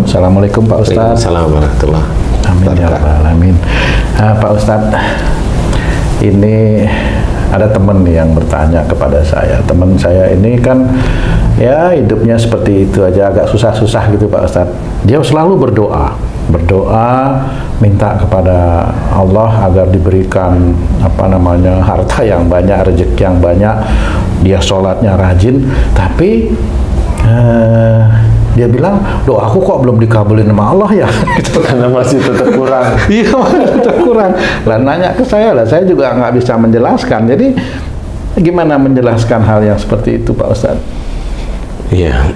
Assalamualaikum Pak Ustadz. Assalamualaikum warahmatullahi Amin ya rabbal alamin. Pak Ustadz, ini ada teman yang bertanya kepada saya. Teman saya ini kan ya hidupnya seperti itu aja, agak susah-susah gitu Pak Ustadz. Dia selalu berdoa minta kepada Allah agar diberikan harta yang banyak, rezeki yang banyak. Dia sholatnya rajin, tapi dia bilang, doaku kok belum dikabulin sama Allah ya? Gitu. Karena masih tetap kurang. Iya, masih tetap kurang. Lah nanya ke saya lah, saya juga nggak bisa menjelaskan. Jadi gimana menjelaskan hal yang seperti itu Pak Ustadz? Iya.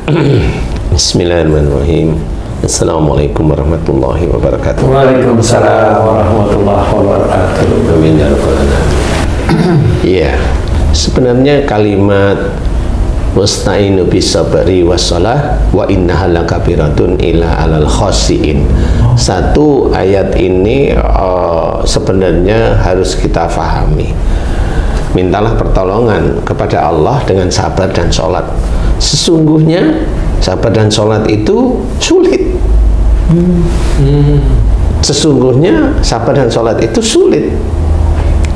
Bismillahirrahmanirrahim. Assalamualaikum warahmatullahi wabarakatuh. Waalaikumsalam warahmatullahi wabarakatuh. Amin ya rabbal alamin. Iya. Sebenarnya kalimat wasta'inu bisabri wassalah wa innaha lakabiratun ila alal khasiin. Satu ayat ini sebenarnya harus kita fahami. Mintalah pertolongan kepada Allah dengan sabar dan sholat. Sesungguhnya sabar dan sholat itu sulit. Sesungguhnya sabar dan sholat itu sulit,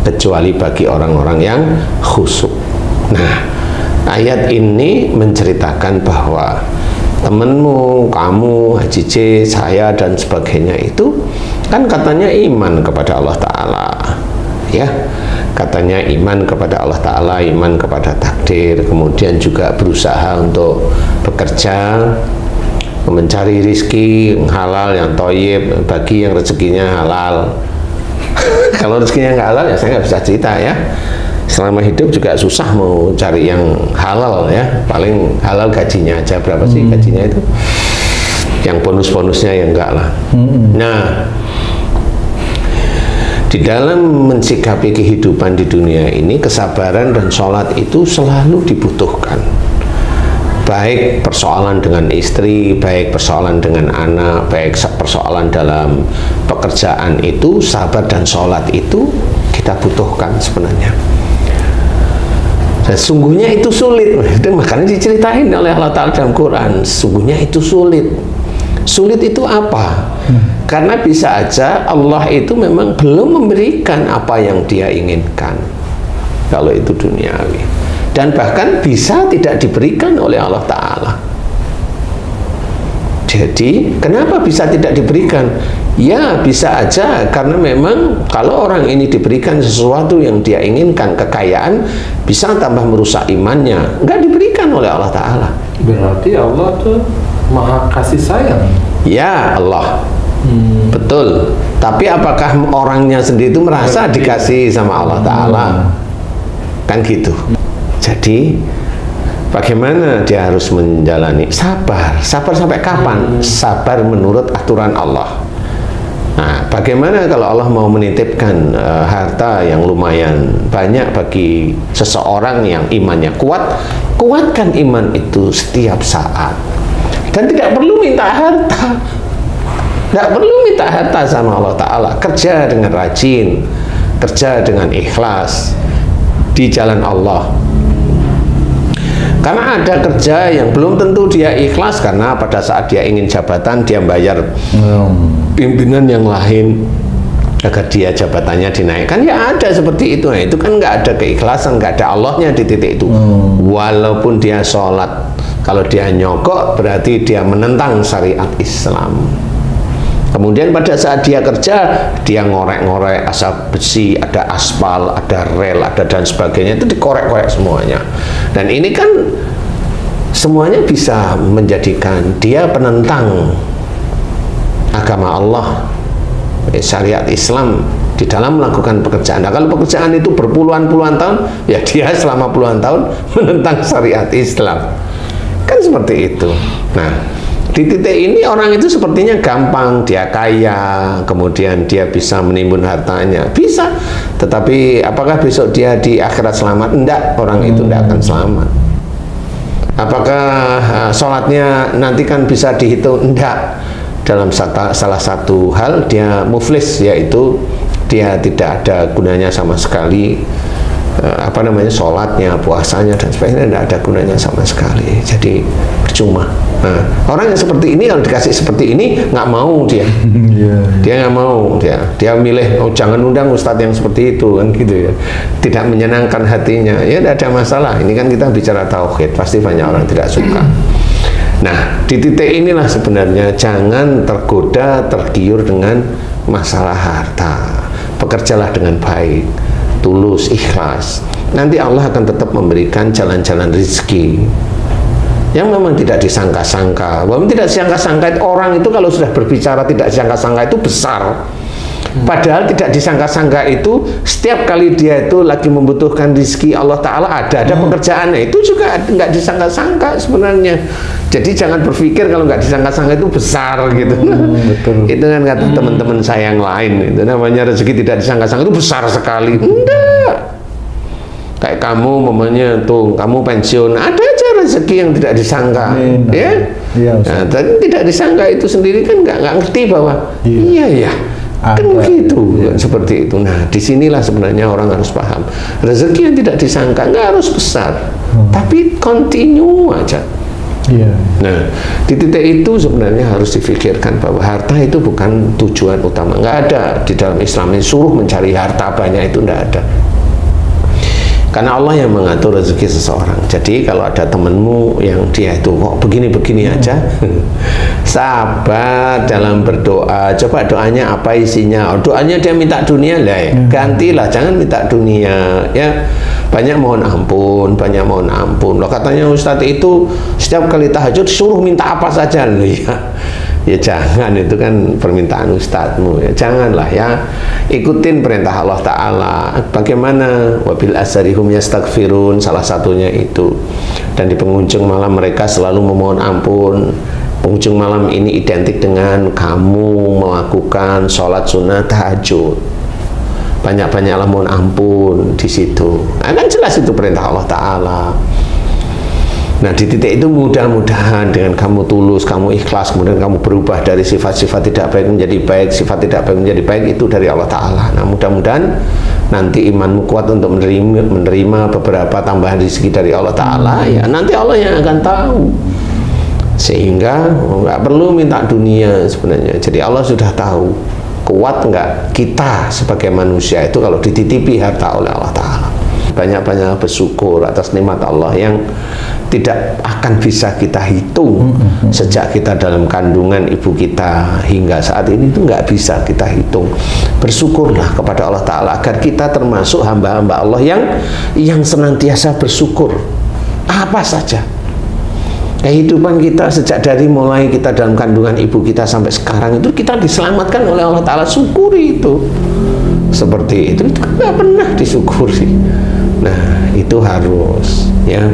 kecuali bagi orang-orang yang khusyuk. Nah, ayat ini menceritakan bahwa temenmu, kamu, Haji C, saya dan sebagainya itu kan katanya iman kepada Allah Ta'ala, ya, katanya iman kepada Allah Ta'ala, iman kepada takdir, kemudian juga berusaha untuk bekerja, mencari rizki yang halal, yang thayyib, bagi yang rezekinya halal. Kalau rezekinya nggak halal ya saya nggak bisa cerita ya. Selama hidup juga susah mau cari yang halal ya, paling halal gajinya aja. Berapa sih gajinya itu? Yang bonus-bonusnya ya enggak lah. Nah, di dalam mensikapi kehidupan di dunia ini, kesabaran dan sholat itu selalu dibutuhkan. Baik persoalan dengan istri, baik persoalan dengan anak, baik persoalan dalam pekerjaan itu, sabar dan sholat itu kita butuhkan sebenarnya. Dan sungguhnya itu sulit, makanya diceritain oleh Allah Ta'ala dalam Quran. Sungguhnya itu sulit. Sulit itu apa? Karena bisa aja Allah itu memang belum memberikan apa yang dia inginkan, kalau itu duniawi. Dan bahkan bisa tidak diberikan oleh Allah Ta'ala. Jadi kenapa bisa tidak diberikan? Ya bisa aja karena memang kalau orang ini diberikan sesuatu yang dia inginkan, kekayaan, bisa tambah merusak imannya. Nggak diberikan oleh Allah Ta'ala. Berarti Allah tuh maha kasih sayang. Ya Allah, betul. Tapi apakah orangnya sendiri itu merasa dikasih sama Allah Ta'ala? Kan gitu. Jadi bagaimana dia harus menjalani sabar? Sabar sampai kapan? Sabar menurut aturan Allah. Nah, bagaimana kalau Allah mau menitipkan harta yang lumayan banyak bagi seseorang yang imannya kuat? Kuatkan iman itu setiap saat. Dan tidak perlu minta harta. Tidak perlu minta harta sama Allah Ta'ala. Kerja dengan rajin, kerja dengan ikhlas di jalan Allah. Karena ada kerja yang belum tentu dia ikhlas, karena pada saat dia ingin jabatan dia bayar pimpinan yang lain agar dia jabatannya dinaikkan. Ya ada seperti itu. Nah, itu kan nggak ada keikhlasan, nggak ada Allahnya di titik itu. Walaupun dia sholat, kalau dia nyogok berarti dia menentang syariat Islam. Kemudian pada saat dia kerja, dia ngorek-ngorek asap besi, ada aspal, ada rel, ada dan sebagainya, itu dikorek-korek semuanya. Dan ini kan semuanya bisa menjadikan dia penentang agama Allah, syariat Islam di dalam melakukan pekerjaan. Nah, kalau pekerjaan itu berpuluhan-puluhan tahun, ya dia selama puluhan tahun menentang syariat Islam. Kan seperti itu. Nah, di titik ini orang itu sepertinya gampang, dia kaya, kemudian dia bisa menimbun hartanya, bisa. Tetapi apakah besok dia di akhirat selamat? Enggak, orang itu enggak akan selamat. Apakah sholatnya nanti kan bisa dihitung? Enggak. Dalam salah satu hal dia muflis, yaitu dia tidak ada gunanya sama sekali apa namanya, sholatnya, puasanya dan sebagainya, tidak ada gunanya sama sekali. Jadi percuma. Nah, orang yang seperti ini kalau dikasih seperti ini nggak mau dia. Dia nggak mau, dia milih, oh jangan undang ustadz yang seperti itu kan gitu ya. Tidak menyenangkan hatinya. Ya tidak ada masalah. Ini kan kita bicara tauhid, pasti banyak orang tidak suka. Nah, di titik inilah sebenarnya jangan tergoda, tergiur dengan masalah harta. Bekerjalah dengan baik, tulus, ikhlas. Nanti Allah akan tetap memberikan jalan-jalan rezeki yang memang tidak disangka-sangka. Bahwa tidak disangka-sangka, orang itu kalau sudah berbicara tidak disangka-sangka itu besar. Padahal tidak disangka-sangka itu setiap kali dia itu lagi membutuhkan rezeki Allah Ta'ala ada pekerjaannya, itu juga nggak disangka-sangka sebenarnya. Jadi jangan berpikir kalau nggak disangka-sangka itu besar gitu. Betul. Itu kan kata teman-teman saya yang lain, itu namanya rezeki tidak disangka-sangka itu besar sekali. Enggak. Kayak kamu mamanya tuh, kamu pensiun, ada aja rezeki yang tidak disangka. Ya? Nah, tidak disangka itu sendiri kan nggak ngerti bahwa iya ya. Kan begitu, seperti itu. Nah, disinilah sebenarnya orang harus paham. Rezeki yang tidak disangka nggak harus besar, tapi continue aja. Nah, di titik itu sebenarnya harus difikirkan bahwa harta itu bukan tujuan utama. Nggak ada di dalam Islam ini suruh mencari harta banyak, itu nggak ada. Karena Allah yang mengatur rezeki seseorang. Jadi kalau ada temenmu yang dia itu kok begini-begini aja, sabar dalam berdoa. Coba doanya apa isinya? Oh, doanya dia minta dunia lah, ya. Gantilah, jangan minta dunia. Ya, banyak mohon ampun, banyak mohon ampun. Loh, katanya Ustadz itu setiap kali tahajud suruh minta apa saja loh ya. Ya jangan, itu kan permintaan ustadzmu ya. Janganlah ya, ikutin perintah Allah Ta'ala. Bagaimana? Wabil asharihum yastaghfirun, salah satunya itu. Dan di penghujung malam mereka selalu memohon ampun. Penghujung malam ini identik dengan kamu melakukan sholat sunnah tahajud. Banyak-banyaklah mohon ampun di situ. Nah, kan jelas itu perintah Allah Ta'ala. Nah, di titik itu mudah-mudahan dengan kamu tulus, kamu ikhlas, kemudian kamu berubah dari sifat-sifat tidak baik menjadi baik, sifat tidak baik menjadi baik, itu dari Allah Ta'ala. Nah, mudah-mudahan nanti imanmu kuat untuk menerima beberapa tambahan rezeki dari Allah Ta'ala. Ya, nanti Allah yang akan tahu. Sehingga nggak perlu minta dunia sebenarnya. Jadi Allah sudah tahu kuat nggak kita sebagai manusia itu kalau dititipi harta oleh Allah Ta'ala. Banyak-banyak bersyukur atas nikmat Allah yang tidak akan bisa kita hitung. Sejak kita dalam kandungan ibu kita hingga saat ini itu nggak bisa kita hitung. Bersyukurlah kepada Allah Ta'ala agar kita termasuk hamba-hamba Allah yang senantiasa bersyukur apa saja. Kehidupan kita sejak dari mulai kita dalam kandungan ibu kita sampai sekarang itu kita diselamatkan oleh Allah Ta'ala, syukuri itu. Seperti itu nggak pernah disyukuri. Nah, itu harus ya.